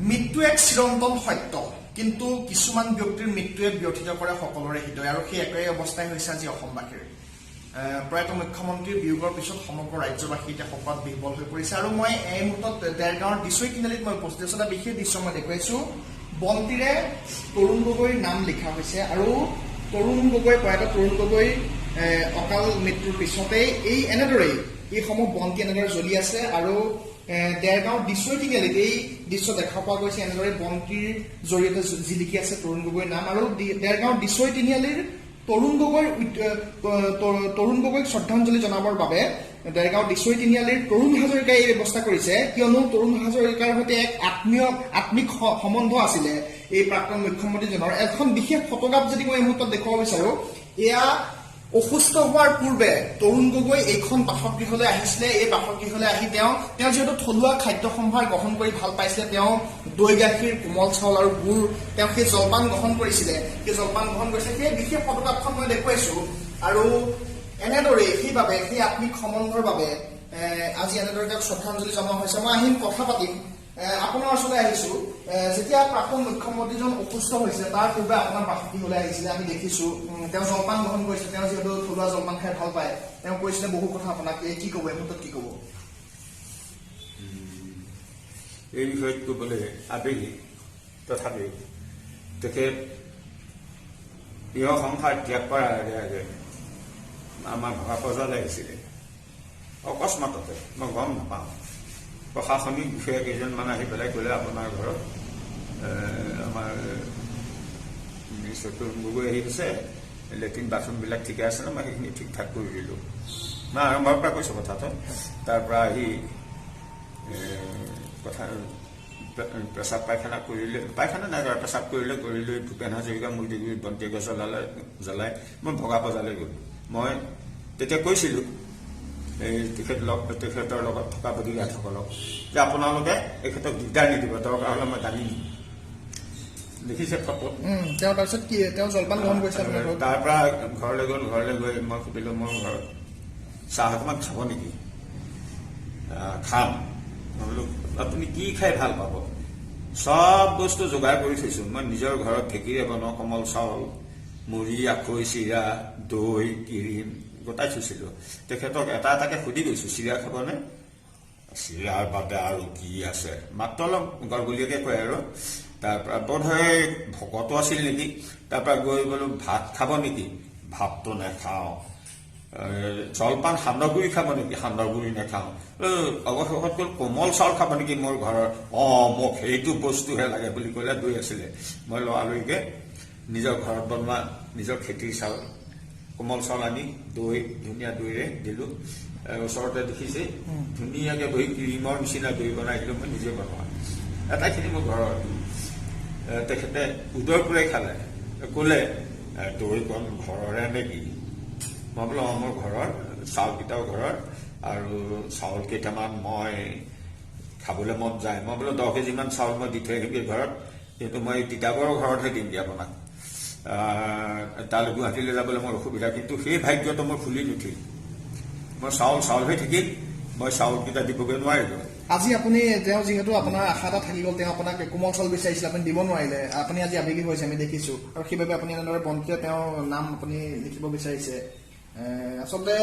মৃত্যু এক চিৰন্তন সত্য, কিন্তু কিছুমান ব্যক্তিৰ মৃত্যুৱে ব্যথিত কৰে সকলোৰে হৃদয়, আৰু সেই একেই অৱস্থাই হৈছে আজি অসমবাসীৰ। প্ৰয়াত মুখ্যমন্ত্ৰীৰ বিয়োগৰ পিছত সমগ্ৰ ৰাজ্যবাসী এতিয়া শোকত বিহ্বল হৈ পৰিছে। আৰু মই এই মুহূৰ্তত দেৰগাঁৱৰ দিছৈ তিনিআলিত মই উপস্থিত আছোঁ। এটা বিশেষ দৃশ্য মই দেখুৱাইছো। বন্তিৰে তৰুণ গগৈৰ নাম লিখা হৈছে, আৰু প্ৰয়াত তৰুণ গগৈ অকাল মৃত্যুৰ পিছতেই এনেদৰেই এইসমূহ বন্তি এনেদৰে জ্বলি আছে। আৰু দেৰগাঁৱৰ দিছৈ তিনিআলিত এই দৃশ্য দেখা পোৱা গৈছে। এনেদৰে বন্তিৰ জৰিয়তে জিলিকি আছে তৰুণ গগৈৰ নাম। আৰু দেৰগাঁৱৰ দিছৈ তিনিআলিৰ তৰুণ গগৈক শ্ৰদ্ধাঞ্জলি জনাবৰ বাবে দেৰগাঁও দিছৈ তিনিআলিৰ তৰুণ হাজৰিকাই এই ব্যৱস্থা কৰিছে, কিয়নো তৰুণ হাজৰিকাৰ সৈতে এক আত্মিক সম্বন্ধ আছিলে এই প্ৰাক্তন মুখ্যমন্ত্ৰীজনৰ। এখন বিশেষ ফটোগ্ৰাফ যদি মই এই মুহূৰ্তত দেখুৱাব বিচাৰো, এয়া অসুস্থ হোৱাৰ পূৰ্বে তৰুণ গগৈ এইখন বাসগৃহলৈ আহিছিলে। এই বাসগৃহলৈ আহি তেওঁ যিহেতু থলুৱা খাদ্য সম্ভাৰ গ্ৰহণ কৰি ভাল পাইছিলে, তেওঁ দৈ গাখীৰ, কোমল চাউল আৰু গুড় তেওঁ সেই জলপান গ্ৰহণ কৰিছিলে। সেই বিশেষ ফটোগ্ৰাফখন মই দেখুৱাইছো। আৰু এনেদৰে সেইবাবে সেই আত্মিক সম্বন্ধৰ বাবে আজি এনেদৰে তেওঁক শ্ৰদ্ধাঞ্জলি জনোৱা হৈছে। মই আহিম, কথা পাতিম। আপোনাৰ ওচৰলৈ আহিছো। যেতিয়া প্ৰাক্তন মুখ্যমন্ত্ৰীজন অসুস্থ হৈছে তাৰ পূৰ্বে আপোনাৰ বাসগৃহলৈ আহিছিলে, আমি দেখিছো তেওঁ জলপান গ্ৰহণ কৰিছিলে। তেওঁ যিহেতু থলুৱা জলপান খাই ভাল পায়, তেওঁ কৈছিলে বহু কথা আপোনাক। কি ক'ব এই মুহূৰ্তত, কি ক'ব? এই বিষয়ত ক'বলৈ আবেগিক, তথাপি তেখেত প্ৰিয় সংসাৰ ত্যাগ কৰাৰ আগে আগে আমাৰ ভগা পজালৈ আহিছিলে অকস্মাততে। মই গম নাপাওঁ, প্ৰশাসনিক বিষয়া কেইজনমান আহি পেলাই ক'লে আপোনাৰ ঘৰত আমাৰ মিনিষ্টাৰ তৰুণ গগৈ আহি গৈছে, লেট্ৰিন বাথৰুমবিলাক ঠিকে আছে ন? মই সেইখিনি ঠিক ঠাক কৰি দিলোঁ। মই আৰম্ভৰ পৰা কৈছোঁ কথাটো। তাৰ পৰা আহি কথা পেচাব পায়খানা কৰিলে, পায়খানা নাই কৰা, পেচাব কৰি লৈ ভূপেন হাজৰিকা মূৰ্তি গুৰিত বন্তি এগছ জ্বলাই মই ভগা পজালৈ গ'লোঁ। মই তেতিয়া কৈছিলোঁ এই তেখেতৰ লগত থকা বডিগাৰ্ডসকলক যে আপোনালোকে এখেতক দিগদাৰ নিদিব, দৰকাৰ হ'লে মই দাঙি নিম। দেখিছে ফটো? তেওঁ তাৰপিছত কি তেওঁ জলপান গ্ৰহণ কৰিছে? তাৰ পৰা ঘৰলৈ গৈ মই সুধিলোঁ, মোৰ ঘৰত চাহ অকণমান খাব নেকি? খাম। মই বোলো আপুনি কি খাই ভাল পাব? চব বস্তু যোগাৰ কৰি থৈছোঁ। মই নিজৰ ঘৰত ঢেঁকীৰে বনোৱা কোমল চাউল, মুড়ি, আখৈ, চিৰা, দৈ, ক্ৰীম গোটাই থৈছিলোঁ। তেখেতক এটা এটাকে সুধি গৈছোঁ, চিৰা খাবনে? চিৰাৰ বাদে আৰু কি আছে? মাত্ৰ অলপ গৰগলীয়াকৈ কয় আৰু। তাৰপৰা বোধহয় ভকতো আছিল নেকি। তাৰপৰা গৈ বোলো ভাত খাব নেকি? ভাতটো নাখাওঁ। জলপান সান্দহগুৰি খাব নেকি? সান্দহগুৰি নাখাওঁ। অৱশেষত গ'ল কোমল চাউল খাব নেকি মোৰ ঘৰৰ? মোক সেইটো বস্তুহে লাগে বুলি ক'লে। দৈ আছিলে। মই লৰালৰিকৈ নিজৰ ঘৰত বনোৱা নিজৰ খেতিৰ চাউল, কোমল চাউল আনি দৈ, ধুনীয়া দৈৰে দিলোঁ। ওচৰতে দেখিছে ধুনীয়াকৈ বহি ক্ৰীমৰ নিচিনা দৈ বনাই দিলোঁ, মই নিজে বনোৱা। এটাইখিনি মোৰ ঘৰৰ। তেখেতে উদয় পূৰাই খালে, ক'লে দৈকণ ঘৰৰে নেকি? মই বোলো মোৰ ঘৰৰ, চাউলকেইটাও ঘৰৰ, আৰু চাউল কেইটামান মই খাবলৈ মন যায়। মই বোলো 10 কেজিমান চাউল মই দি থৈ আহিমগৈ ঘৰত, কিন্তু মই তিতাবৰৰ ঘৰতহে দিমগৈ আপোনাক। তালৈ গুৱাহাটীলৈ যাবলৈ মোৰ অসুবিধা, কিন্তু সেই ভাগ্যটো মোৰ খুলি নুঠিল। মই চাউল হৈ থাকিল, মই চাউলকেইটা দিবগৈ নোৱাৰিলোঁ। আজি আপুনি তেওঁ যিহেতু আপোনাৰ আশা এটা থাকি গ'ল, তেওঁ আপোনাক কোমল চাউল বিচাৰিছিলে, আপুনি দিব নোৱাৰিলে। আপুনি আজি আবেগিক হৈছে, আমি দেখিছোঁ, আৰু সেইবাবে আপুনি এনেদৰে বন্তিৰে তেওঁৰ নাম আপুনি লিখিব বিচাৰিছে। আচলতে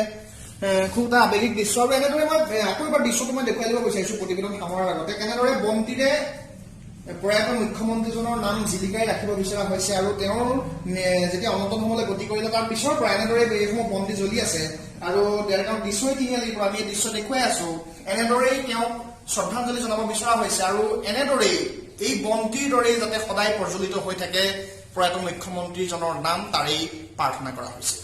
খুব এটা আবেগিক দৃশ্য। আৰু এনেদৰে মই আকৌ এবাৰ দৃশ্যটো মই দেখুৱাই দিব বিচাৰিছোঁ প্ৰতিবেদন সামৰাৰ আগতে, কেনেদৰে বন্তিৰে প্ৰয়াত মুখ্যমন্ত্ৰীজনৰ নাম জিলিকাই ৰাখিব বিচৰা হৈছে। আৰু তেওঁৰ যেতিয়া অনন্তন সমলৈ গতি কৰিলে তাৰ পিছৰ পৰা এনেদৰে এইসমূহ বন্তি জ্বলি আছে। আৰু দেৰগাঁও দিছৈ তিনিআলিৰ পৰা আমি এই দৃশ্য দেখুৱাই আছো। এনেদৰেই তেওঁক শ্ৰদ্ধাঞ্জলি জনাব বিচৰা হৈছে, আৰু এনেদৰেই এই বন্তিৰ দৰেই যাতে সদায় প্ৰজ্বলিত হৈ থাকে প্ৰয়াত মুখ্যমন্ত্ৰীজনৰ নাম, তাৰেই প্ৰাৰ্থনা কৰা হৈছে।